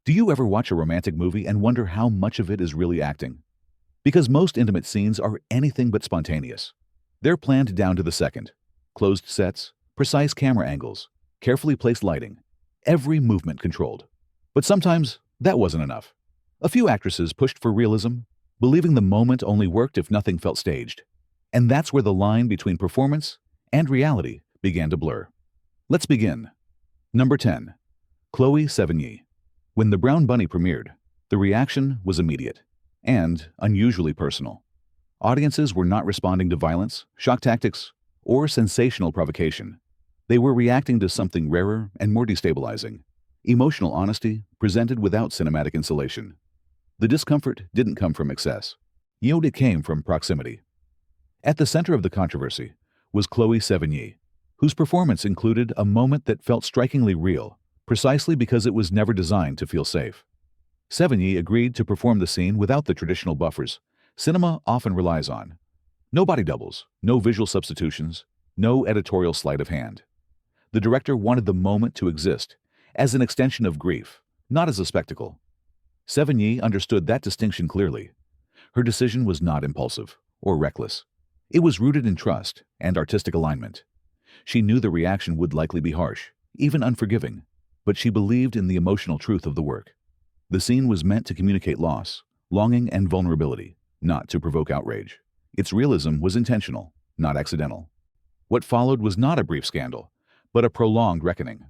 Do you ever watch a romantic movie and wonder how much of it is really acting? Because most intimate scenes are anything but spontaneous. They're planned down to the second. Closed sets, precise camera angles, carefully placed lighting, every movement controlled. But sometimes that wasn't enough. A few actresses pushed for realism, believing the moment only worked if nothing felt staged. And that's where the line between performance and reality began to blur. Let's begin. Number 10. Khloe Sevigny. When The Brown Bunny premiered, the reaction was immediate and unusually personal. Audiences were not responding to violence, shock tactics, or sensational provocation. They were reacting to something rarer and more destabilizing: emotional honesty presented without cinematic insulation. The discomfort didn't come from excess. It came from proximity. At the center of the controversy was Khloe Sevigny, whose performance included a moment that felt strikingly real, precisely because it was never designed to feel safe. Sevigny agreed to perform the scene without the traditional buffers cinema often relies on. No body doubles, no visual substitutions, no editorial sleight of hand. The director wanted the moment to exist as an extension of grief, not as a spectacle. Sevigny understood that distinction clearly. Her decision was not impulsive or reckless. It was rooted in trust and artistic alignment. She knew the reaction would likely be harsh, even unforgiving, but she believed in the emotional truth of the work. The scene was meant to communicate loss, longing, and vulnerability, not to provoke outrage. Its realism was intentional, not accidental. What followed was not a brief scandal, but a prolonged reckoning.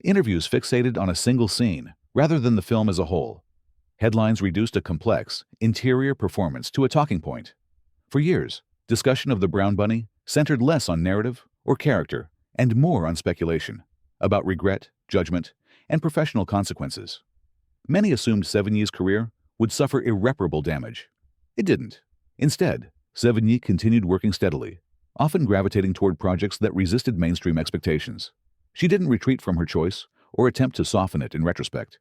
Interviews fixated on a single scene rather than the film as a whole. Headlines reduced a complex, interior performance to a talking point. For years, discussion of The Brown Bunny centered less on narrative or character and more on speculation about regret, judgment, and professional consequences. Many assumed Sevigny's career would suffer irreparable damage. It didn't. Instead, Sevigny continued working steadily, often gravitating toward projects that resisted mainstream expectations. She didn't retreat from her choice or attempt to soften it in retrospect.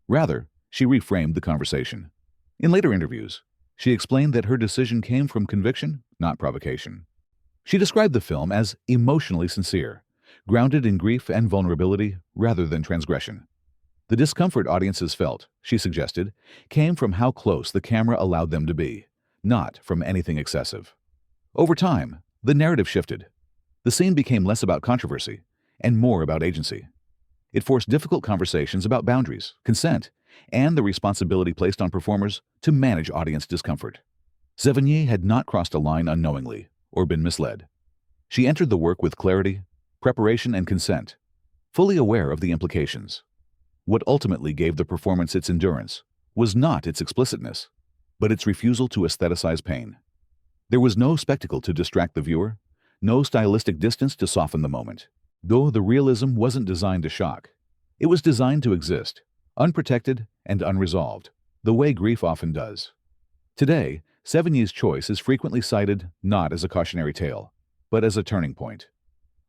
Rather, she reframed the conversation. In later interviews, she explained that her decision came from conviction, not provocation. She described the film as emotionally sincere, grounded in grief and vulnerability rather than transgression. The discomfort audiences felt, she suggested, came from how close the camera allowed them to be, not from anything excessive. Over time, the narrative shifted. The scene became less about controversy and more about agency. It forced difficult conversations about boundaries, consent, and the responsibility placed on performers to manage audience discomfort. Sevigny had not crossed a line unknowingly or been misled. She entered the work with clarity, preparation, and consent, fully aware of the implications. What ultimately gave the performance its endurance was not its explicitness, but its refusal to aestheticize pain. There was no spectacle to distract the viewer, no stylistic distance to soften the moment. Though the realism wasn't designed to shock, it was designed to exist, unprotected and unresolved, the way grief often does. Today, Sevigny's choice is frequently cited not as a cautionary tale, but as a turning point.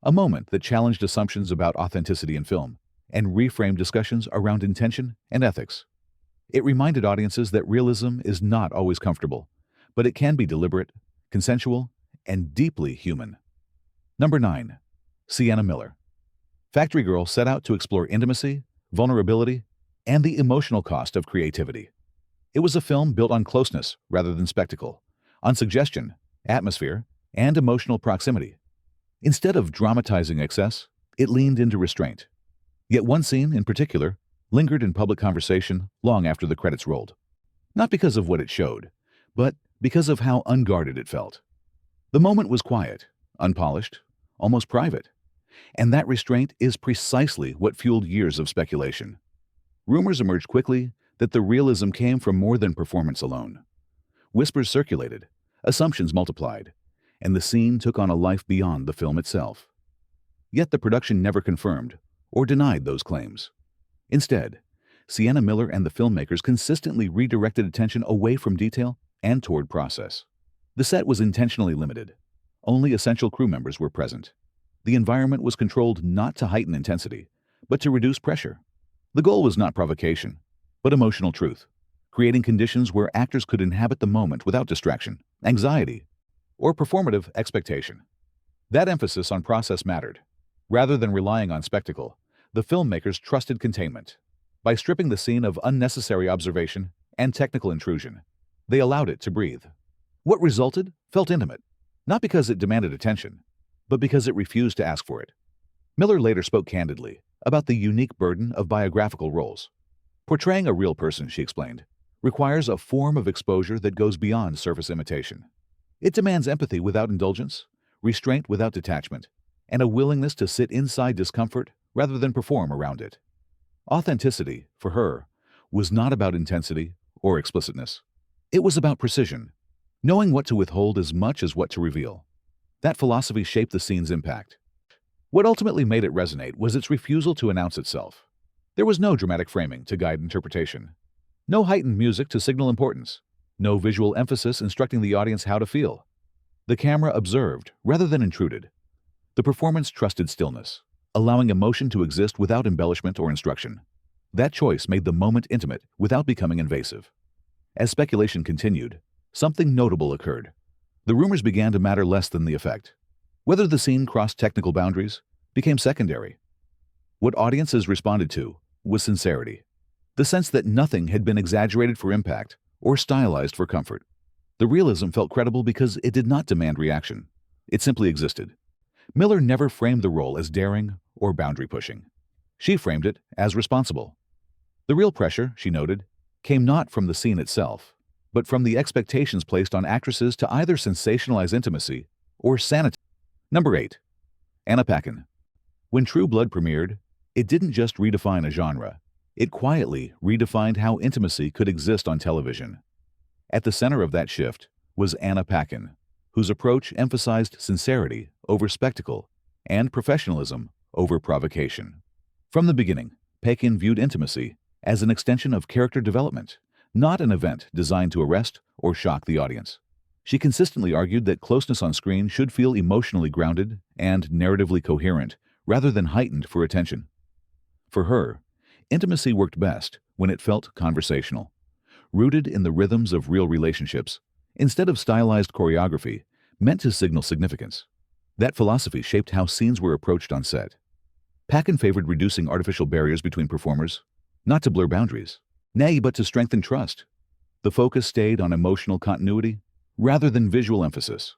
A moment that challenged assumptions about authenticity in film and reframed discussions around intention and ethics. It reminded audiences that realism is not always comfortable, but it can be deliberate, consensual, and deeply human. Number 9. Sienna Miller. Factory Girl set out to explore intimacy, vulnerability, and the emotional cost of creativity. It was a film built on closeness rather than spectacle, on suggestion, atmosphere, and emotional proximity. Instead of dramatizing excess, it leaned into restraint. Yet one scene, in particular, lingered in public conversation long after the credits rolled. Not because of what it showed, but because of how unguarded it felt. The moment was quiet, unpolished, almost private. And that restraint is precisely what fueled years of speculation. Rumors emerged quickly that the realism came from more than performance alone. Whispers circulated, assumptions multiplied, and the scene took on a life beyond the film itself. Yet the production never confirmed or denied those claims. Instead, Sienna Miller and the filmmakers consistently redirected attention away from detail and toward process. The set was intentionally limited. Only essential crew members were present. The environment was controlled not to heighten intensity, but to reduce pressure. The goal was not provocation, but emotional truth, creating conditions where actors could inhabit the moment without distraction, anxiety, or performative expectation. That emphasis on process mattered. Rather than relying on spectacle, the filmmakers trusted containment. By stripping the scene of unnecessary observation and technical intrusion, they allowed it to breathe. What resulted felt intimate, not because it demanded attention, but because it refused to ask for it. Miller later spoke candidly about the unique burden of biographical roles. Portraying a real person, she explained, requires a form of exposure that goes beyond surface imitation. It demands empathy without indulgence, restraint without detachment, and a willingness to sit inside discomfort rather than perform around it. Authenticity, for her, was not about intensity or explicitness. It was about precision, knowing what to withhold as much as what to reveal. That philosophy shaped the scene's impact. What ultimately made it resonate was its refusal to announce itself. There was no dramatic framing to guide interpretation, no heightened music to signal importance, no visual emphasis instructing the audience how to feel. The camera observed rather than intruded. The performance trusted stillness, allowing emotion to exist without embellishment or instruction. That choice made the moment intimate without becoming invasive. As speculation continued, something notable occurred. The rumors began to matter less than the effect. Whether the scene crossed technical boundaries became secondary. What audiences responded to was sincerity, the sense that nothing had been exaggerated for impact or stylized for comfort. The realism felt credible because it did not demand reaction. It simply existed. Miller never framed the role as daring or boundary-pushing. She framed it as responsible. The real pressure, she noted, came not from the scene itself, but from the expectations placed on actresses to either sensationalize intimacy or sanitize. Number 8. Anna Paquin. When True Blood premiered, it didn't just redefine a genre. It quietly redefined how intimacy could exist on television. At the center of that shift was Anna Paquin, whose approach emphasized sincerity over spectacle and professionalism over provocation. From the beginning, Paquin viewed intimacy as an extension of character development, not an event designed to arrest or shock the audience. She consistently argued that closeness on screen should feel emotionally grounded and narratively coherent rather than heightened for attention. For her, intimacy worked best when it felt conversational, rooted in the rhythms of real relationships, instead of stylized choreography meant to signal significance. That philosophy shaped how scenes were approached on set. Paquin favored reducing artificial barriers between performers, not to blur boundaries, nay, but to strengthen trust. The focus stayed on emotional continuity rather than visual emphasis.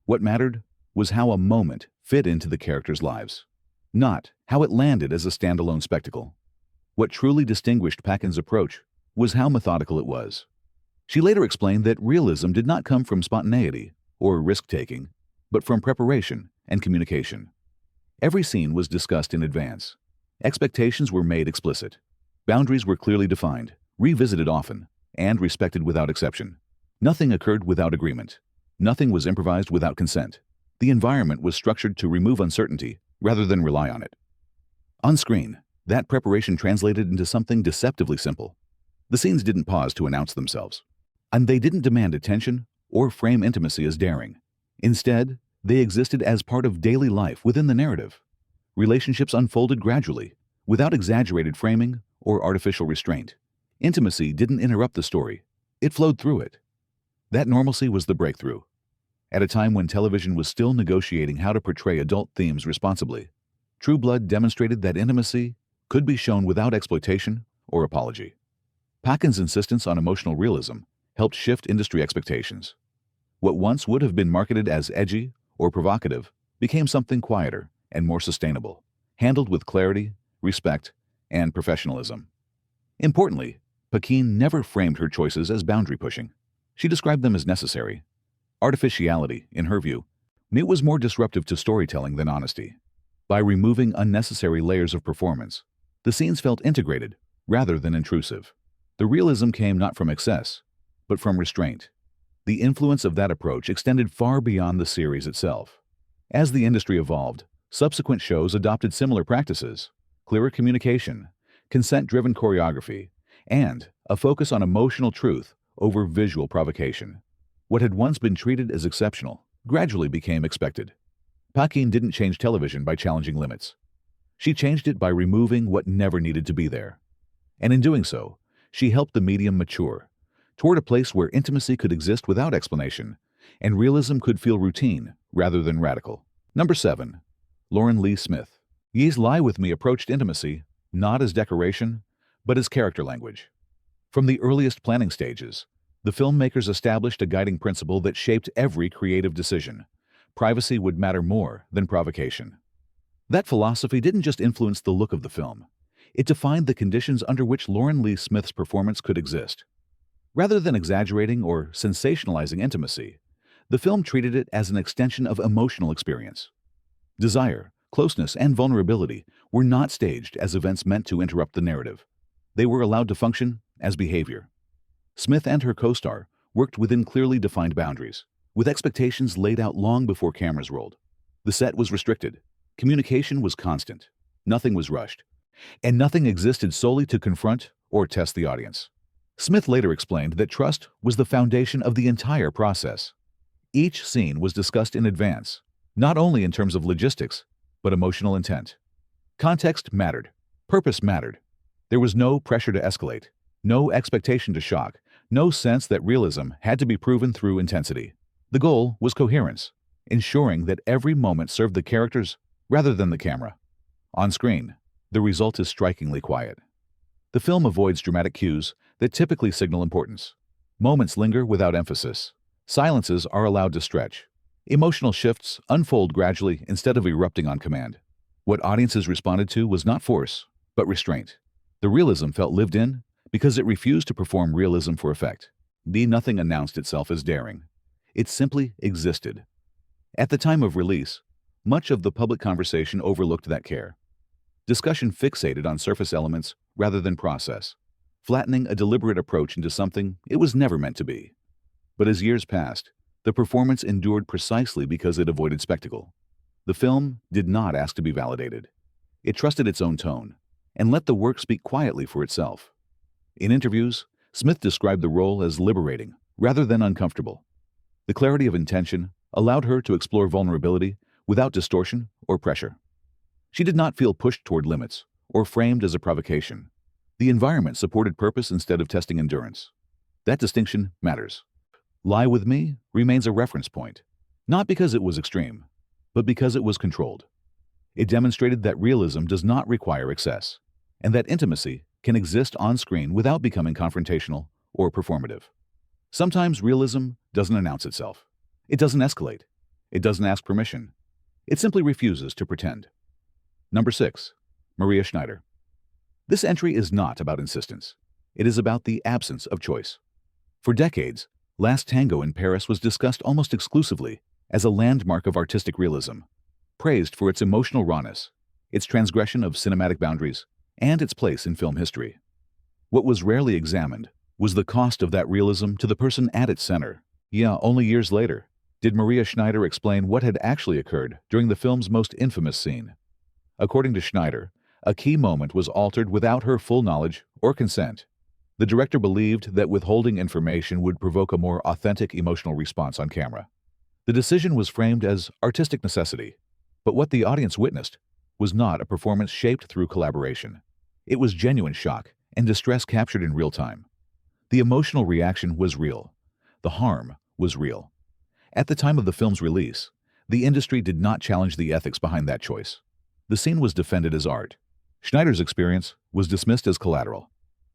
What mattered was how a moment fit into the characters' lives, not how it landed as a standalone spectacle. What truly distinguished Paquin's approach was how methodical it was. She later explained that realism did not come from spontaneity or risk-taking, but from preparation and communication. Every scene was discussed in advance. Expectations were made explicit. Boundaries were clearly defined, revisited often, and respected without exception. Nothing occurred without agreement. Nothing was improvised without consent. The environment was structured to remove uncertainty rather than rely on it. On screen, that preparation translated into something deceptively simple. The scenes didn't pause to announce themselves, and they didn't demand attention or frame intimacy as daring. Instead, they existed as part of daily life within the narrative. Relationships unfolded gradually, without exaggerated framing or artificial restraint. Intimacy didn't interrupt the story. It flowed through it. That normalcy was the breakthrough. At a time when television was still negotiating how to portray adult themes responsibly, True Blood demonstrated that intimacy could be shown without exploitation or apology. Paquin's insistence on emotional realism helped shift industry expectations. What once would have been marketed as edgy or provocative became something quieter and more sustainable, handled with clarity, respect, and professionalism. Importantly, Paquin never framed her choices as boundary-pushing. She described them as necessary. Artificiality, in her view, it was more disruptive to storytelling than honesty. By removing unnecessary layers of performance, the scenes felt integrated rather than intrusive. The realism came not from excess, but from restraint. The influence of that approach extended far beyond the series itself. As the industry evolved, subsequent shows adopted similar practices: clearer communication, consent-driven choreography, and a focus on emotional truth over visual provocation. What had once been treated as exceptional gradually became expected. Paquin didn't change television by challenging limits. She changed it by removing what never needed to be there. And in doing so, she helped the medium mature toward a place where intimacy could exist without explanation, and realism could feel routine rather than radical. Number 7. Lauren Lee Smith. Ye's Lie With Me approached intimacy not as decoration, but as character language. From the earliest planning stages, the filmmakers established a guiding principle that shaped every creative decision. Privacy would matter more than provocation. That philosophy didn't just influence the look of the film. It defined the conditions under which Lauren Lee Smith's performance could exist. Rather than exaggerating or sensationalizing intimacy, the film treated it as an extension of emotional experience. Desire, closeness, and vulnerability were not staged as events meant to interrupt the narrative. They were allowed to function as behavior. Smith and her co-star worked within clearly defined boundaries, with expectations laid out long before cameras rolled. The set was restricted. Communication was constant. Nothing was rushed. And nothing existed solely to confront or test the audience. Smith later explained that trust was the foundation of the entire process. Each scene was discussed in advance, not only in terms of logistics, but emotional intent. Context mattered. Purpose mattered. There was no pressure to escalate, no expectation to shock, no sense that realism had to be proven through intensity. The goal was coherence, ensuring that every moment served the characters rather than the camera. On screen, the result is strikingly quiet. The film avoids dramatic cues that typically signal importance. Moments linger without emphasis. Silences are allowed to stretch. Emotional shifts unfold gradually instead of erupting on command. What audiences responded to was not force, but restraint. The realism felt lived in because it refused to perform realism for effect. Nothing announced itself as daring. It simply existed. At the time of release, much of the public conversation overlooked that care. Discussion fixated on surface elements rather than process, flattening a deliberate approach into something it was never meant to be. But as years passed, the performance endured precisely because it avoided spectacle. The film did not ask to be validated. It trusted its own tone and let the work speak quietly for itself. In interviews, Smith described the role as liberating rather than uncomfortable. The clarity of intention allowed her to explore vulnerability without distortion or pressure. She did not feel pushed toward limits or framed as a provocation. The environment supported purpose instead of testing endurance. That distinction matters. Lie With Me remains a reference point, not because it was extreme, but because it was controlled. It demonstrated that realism does not require excess, and that intimacy can exist on screen without becoming confrontational or performative. Sometimes realism doesn't announce itself. It doesn't escalate. It doesn't ask permission. It simply refuses to pretend. Number 6. Maria Schneider. This entry is not about insistence. It is about the absence of choice. For decades, Last Tango in Paris was discussed almost exclusively as a landmark of artistic realism, praised for its emotional rawness, its transgression of cinematic boundaries, and its place in film history. What was rarely examined was the cost of that realism to the person at its center. Only years later did Maria Schneider explain what had actually occurred during the film's most infamous scene. According to Schneider, a key moment was altered without her full knowledge or consent. The director believed that withholding information would provoke a more authentic emotional response on camera. The decision was framed as artistic necessity, but what the audience witnessed was not a performance shaped through collaboration. It was genuine shock and distress captured in real time. The emotional reaction was real. The harm was real. At the time of the film's release, the industry did not challenge the ethics behind that choice. The scene was defended as art. Schneider's experience was dismissed as collateral.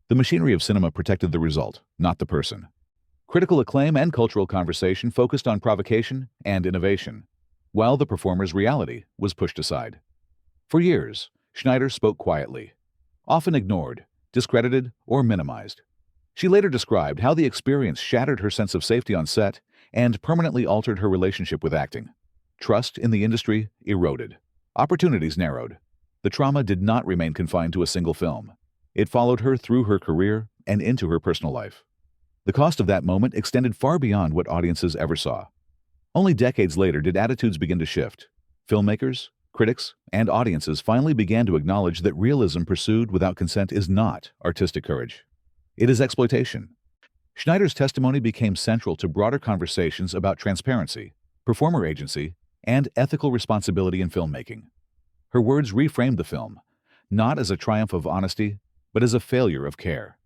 The machinery of cinema protected the result, not the person. Critical acclaim and cultural conversation focused on provocation and innovation, while the performer's reality was pushed aside. For years, Schneider spoke quietly, often ignored, discredited, or minimized. She later described how the experience shattered her sense of safety on set and permanently altered her relationship with acting. Trust in the industry eroded. Opportunities narrowed. The trauma did not remain confined to a single film. It followed her through her career and into her personal life. The cost of that moment extended far beyond what audiences ever saw. Only decades later did attitudes begin to shift. Filmmakers, critics, and audiences finally began to acknowledge that realism pursued without consent is not artistic courage. It is exploitation. Schneider's testimony became central to broader conversations about transparency, performer agency, and ethical responsibility in filmmaking. Her words reframed the film, not as a triumph of honesty, but as a failure of care.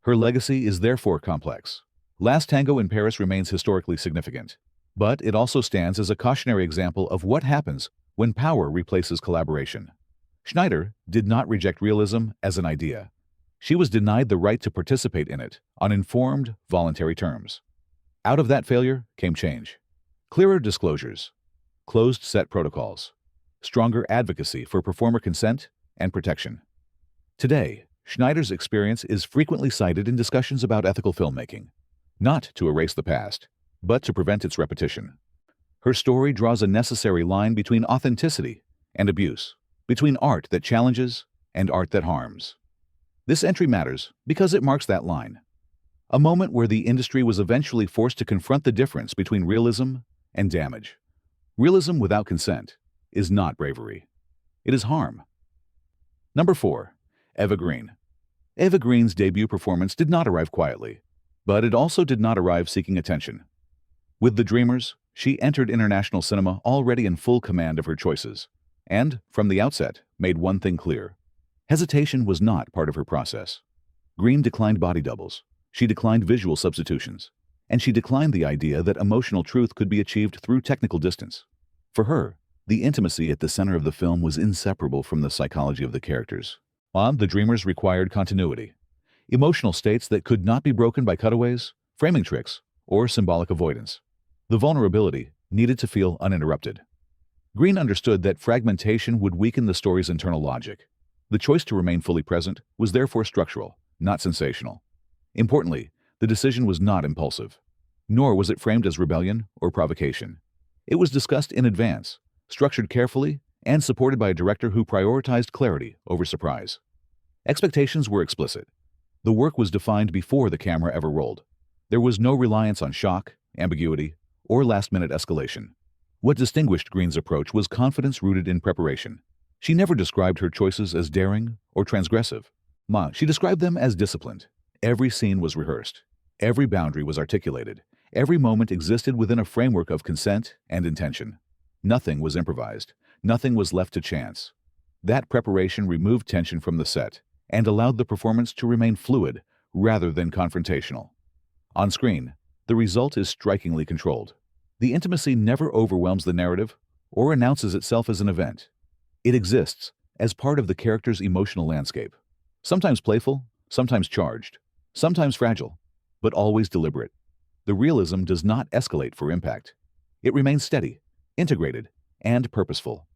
Her legacy is therefore complex. Last Tango in Paris remains historically significant, but it also stands as a cautionary example of what happens when power replaces collaboration. Schneider did not reject realism as an idea. She was denied the right to participate in it on informed, voluntary terms. Out of that failure came change. Clearer disclosures, closed set protocols, stronger advocacy for performer consent and protection. Today, Schneider's experience is frequently cited in discussions about ethical filmmaking, not to erase the past, but to prevent its repetition. Her story draws a necessary line between authenticity and abuse, between art that challenges and art that harms. This entry matters because it marks that line, a moment where the industry was eventually forced to confront the difference between realism and damage. Realism without consent is not bravery. It is harm. Number 4. Eva Green. Eva Green's debut performance did not arrive quietly, but it also did not arrive seeking attention. With The Dreamers, she entered international cinema already in full command of her choices, and, from the outset, made one thing clear. Hesitation was not part of her process. Green declined body doubles, she declined visual substitutions, and she declined the idea that emotional truth could be achieved through technical distance. For her, the intimacy at the center of the film was inseparable from the psychology of the characters. The Dreamers required continuity, emotional states that could not be broken by cutaways, framing tricks, or symbolic avoidance. The vulnerability needed to feel uninterrupted. Green understood that fragmentation would weaken the story's internal logic. The choice to remain fully present was therefore structural, not sensational. Importantly, the decision was not impulsive, nor was it framed as rebellion or provocation. It was discussed in advance, structured carefully, and supported by a director who prioritized clarity over surprise. Expectations were explicit. The work was defined before the camera ever rolled. There was no reliance on shock, ambiguity, or last-minute escalation. What distinguished Green's approach was confidence rooted in preparation. She never described her choices as daring or transgressive. She described them as disciplined. Every scene was rehearsed. Every boundary was articulated. Every moment existed within a framework of consent and intention. Nothing was improvised. Nothing was left to chance. That preparation removed tension from the set and allowed the performance to remain fluid rather than confrontational. On screen, the result is strikingly controlled. The intimacy never overwhelms the narrative or announces itself as an event. It exists as part of the character's emotional landscape, sometimes playful, sometimes charged, sometimes fragile, but always deliberate. The realism does not escalate for impact. It remains steady, integrated, and purposeful.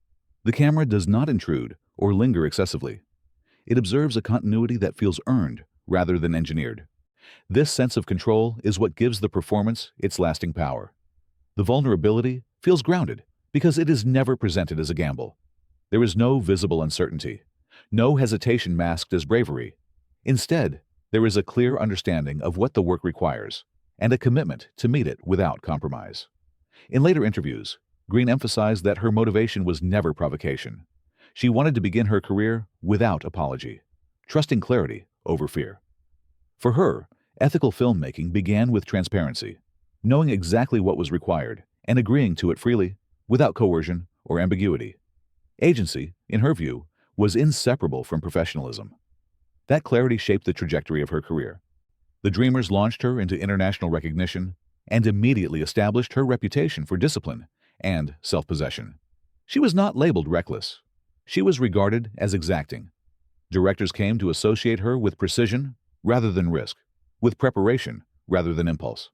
The camera does not intrude or linger excessively. It observes a continuity that feels earned rather than engineered. This sense of control is what gives the performance its lasting power. The vulnerability feels grounded because it is never presented as a gamble. There is no visible uncertainty, no hesitation masked as bravery. Instead, there is a clear understanding of what the work requires and a commitment to meet it without compromise. In later interviews, Green emphasized that her motivation was never provocation. She wanted to begin her career without apology, trusting clarity over fear. For her, ethical filmmaking began with transparency, knowing exactly what was required and agreeing to it freely, without coercion or ambiguity. Agency, in her view, was inseparable from professionalism. That clarity shaped the trajectory of her career. The Dreamers launched her into international recognition and immediately established her reputation for discipline and self-possession. She was not labeled reckless. She was regarded as exacting. Directors came to associate her with precision rather than risk, with preparation rather than impulse.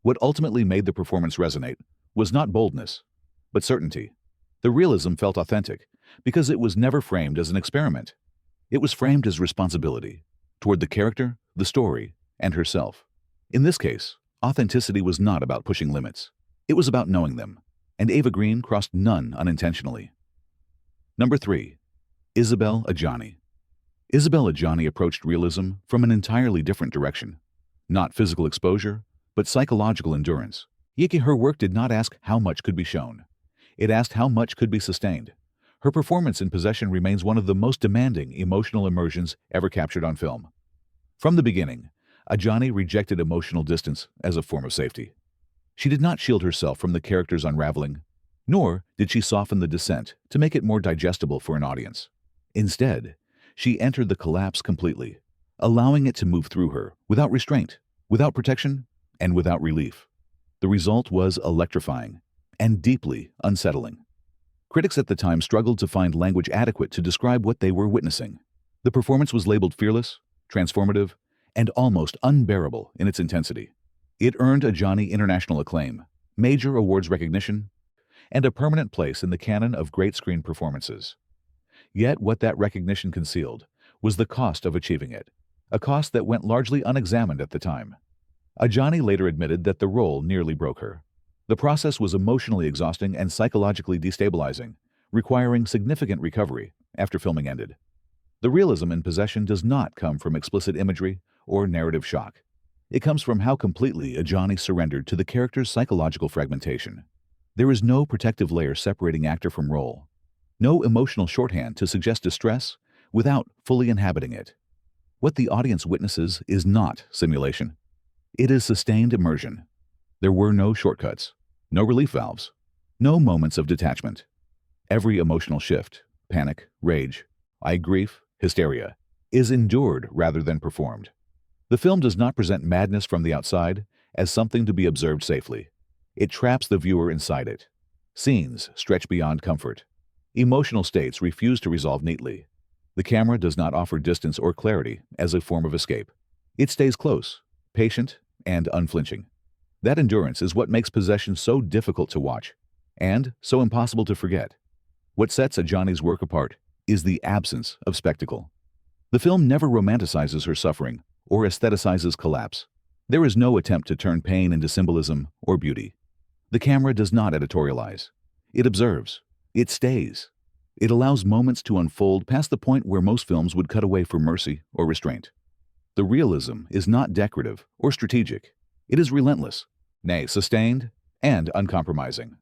What ultimately made the performance resonate was not boldness, but certainty. The realism felt authentic because it was never framed as an experiment. It was framed as responsibility toward the character, the story, and herself. In this case, authenticity was not about pushing limits. It was about knowing them, and Eva Green crossed none unintentionally. Number 3. Isabelle Adjani. Isabelle Adjani approached realism from an entirely different direction. Not physical exposure, but psychological endurance. Her work did not ask how much could be shown. It asked how much could be sustained. Her performance in Possession remains one of the most demanding emotional immersions ever captured on film. From the beginning, Adjani rejected emotional distance as a form of safety. She did not shield herself from the character's unraveling, nor did she soften the descent to make it more digestible for an audience. Instead, she entered the collapse completely, allowing it to move through her without restraint, without protection, and without relief. The result was electrifying and deeply unsettling. Critics at the time struggled to find language adequate to describe what they were witnessing. The performance was labeled fearless, transformative, and almost unbearable in its intensity. It earned Adjani international acclaim, major awards recognition, and a permanent place in the canon of great screen performances. Yet what that recognition concealed was the cost of achieving it, a cost that went largely unexamined at the time. Adjani later admitted that the role nearly broke her. The process was emotionally exhausting and psychologically destabilizing, requiring significant recovery after filming ended. The realism in Possession does not come from explicit imagery or narrative shock. It comes from how completely Adjani surrendered to the character's psychological fragmentation. There is no protective layer separating actor from role, no emotional shorthand to suggest distress without fully inhabiting it. What the audience witnesses is not simulation. It is sustained immersion. There were no shortcuts, no relief valves, no moments of detachment. Every emotional shift, panic, rage, grief, hysteria, is endured rather than performed. The film does not present madness from the outside as something to be observed safely. It traps the viewer inside it. Scenes stretch beyond comfort. Emotional states refuse to resolve neatly. The camera does not offer distance or clarity as a form of escape. It stays close, patient, and unflinching. That endurance is what makes Possession so difficult to watch and so impossible to forget. What sets Adjani's work apart is the absence of spectacle. The film never romanticizes her suffering or aestheticizes collapse. There is no attempt to turn pain into symbolism or beauty. The camera does not editorialize. It observes. It stays. It allows moments to unfold past the point where most films would cut away for mercy or restraint. The realism is not decorative or strategic. It is relentless, nay, sustained, and uncompromising.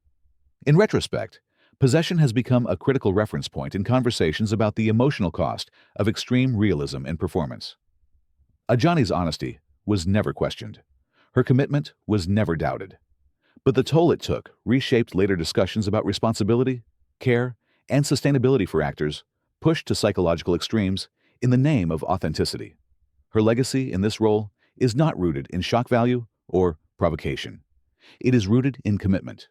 In retrospect, Possession has become a critical reference point in conversations about the emotional cost of extreme realism in performance. Adjani's honesty was never questioned. Her commitment was never doubted. But the toll it took reshaped later discussions about responsibility, care, and sustainability for actors pushed to psychological extremes in the name of authenticity. Her legacy in this role is not rooted in shock value or provocation. It is rooted in commitment.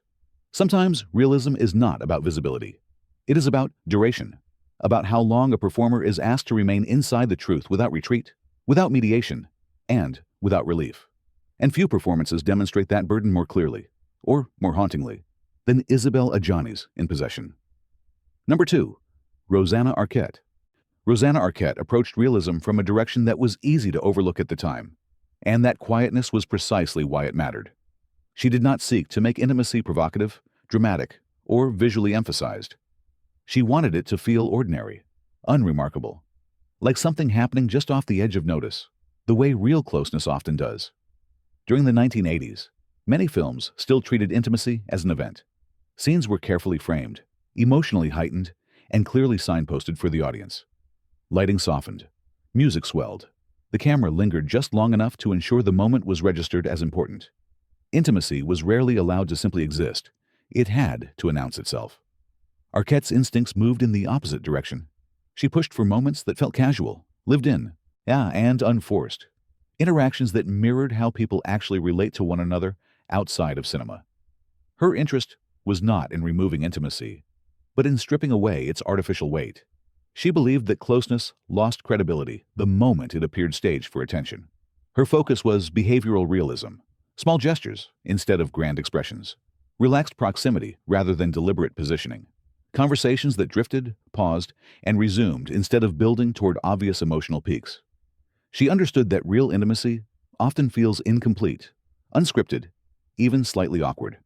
Sometimes realism is not about visibility. It is about duration, about how long a performer is asked to remain inside the truth without retreat, without mediation, and without relief. And few performances demonstrate that burden more clearly, or more hauntingly, than Isabelle Adjani's in Possession. Number 2. Rosanna Arquette. Rosanna Arquette approached realism from a direction that was easy to overlook at the time, and that quietness was precisely why it mattered. She did not seek to make intimacy provocative, dramatic, or visually emphasized. She wanted it to feel ordinary, unremarkable, like something happening just off the edge of notice, the way real closeness often does. During the 1980s, many films still treated intimacy as an event. Scenes were carefully framed, emotionally heightened, and clearly signposted for the audience. Lighting softened, music swelled. The camera lingered just long enough to ensure the moment was registered as important. Intimacy was rarely allowed to simply exist. It had to announce itself. Arquette's instincts moved in the opposite direction. She pushed for moments that felt casual, lived in, and unforced. Interactions that mirrored how people actually relate to one another outside of cinema. Her interest was not in removing intimacy, but in stripping away its artificial weight. She believed that closeness lost credibility the moment it appeared staged for attention. Her focus was behavioral realism, small gestures instead of grand expressions, relaxed proximity rather than deliberate positioning, conversations that drifted, paused, and resumed instead of building toward obvious emotional peaks. She understood that real intimacy often feels incomplete, unscripted, even slightly awkward.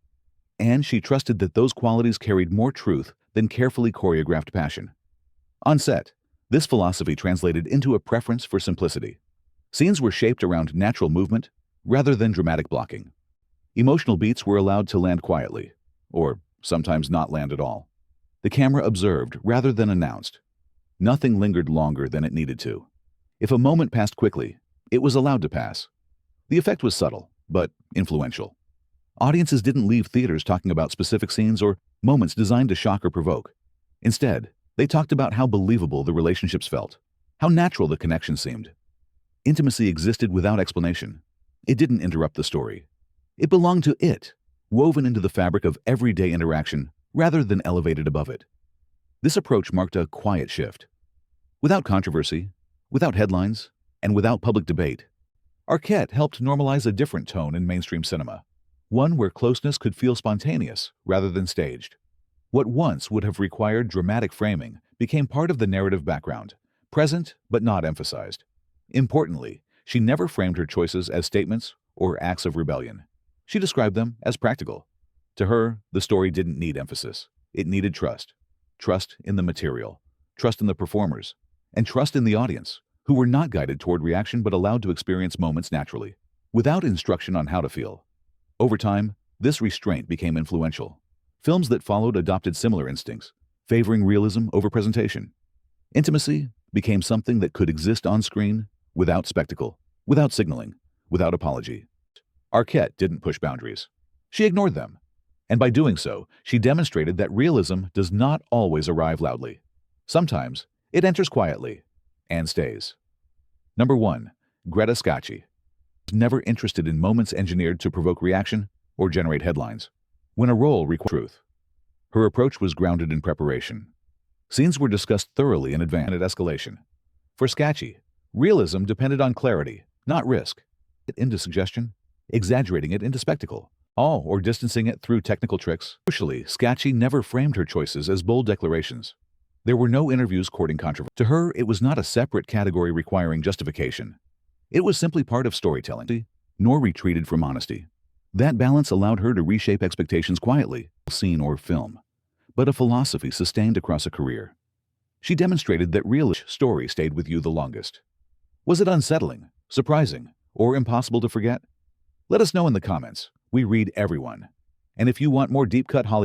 And she trusted that those qualities carried more truth than carefully choreographed passion. On set, this philosophy translated into a preference for simplicity. Scenes were shaped around natural movement rather than dramatic blocking. Emotional beats were allowed to land quietly, or sometimes not land at all. The camera observed rather than announced. Nothing lingered longer than it needed to. If a moment passed quickly, it was allowed to pass. The effect was subtle, but influential. Audiences didn't leave theaters talking about specific scenes or moments designed to shock or provoke. Instead, they talked about how believable the relationships felt, how natural the connection seemed. Intimacy existed without explanation. It didn't interrupt the story. It belonged to it, woven into the fabric of everyday interaction rather than elevated above it. This approach marked a quiet shift. Without controversy, without headlines, and without public debate. Arquette helped normalize a different tone in mainstream cinema, one where closeness could feel spontaneous rather than staged. What once would have required dramatic framing became part of the narrative background, present but not emphasized. Importantly, she never framed her choices as statements or acts of rebellion. She described them as practical. To her, the story didn't need emphasis. It needed trust. Trust in the material, trust in the performers, and trust in the audience, who were not guided toward reaction but allowed to experience moments naturally, without instruction on how to feel. Over time, this restraint became influential. Films that followed adopted similar instincts, favoring realism over presentation. Intimacy became something that could exist on screen without spectacle, without signaling, without apology. Arquette didn't push boundaries. She ignored them. And by doing so, she demonstrated that realism does not always arrive loudly. Sometimes, it enters quietly and stays. Number 1. Greta Scacchi. Never interested in moments engineered to provoke reaction or generate headlines. When a role required truth, her approach was grounded in preparation. Scenes were discussed thoroughly in advance at escalation. For Scacchi, realism depended on clarity, not risk. It into suggestion, exaggerating it into spectacle, or distancing it through technical tricks. Crucially, Scacchi never framed her choices as bold declarations. There were no interviews courting controversy. To her, it was not a separate category requiring justification. It was simply part of storytelling, nor retreated from honesty. That balance allowed her to reshape expectations quietly, scene or film, but a philosophy sustained across a career. She demonstrated that real story stayed with you the longest. Was it unsettling, surprising, or impossible to forget? Let us know in the comments. We read everyone. And if you want more deep-cut Hollywood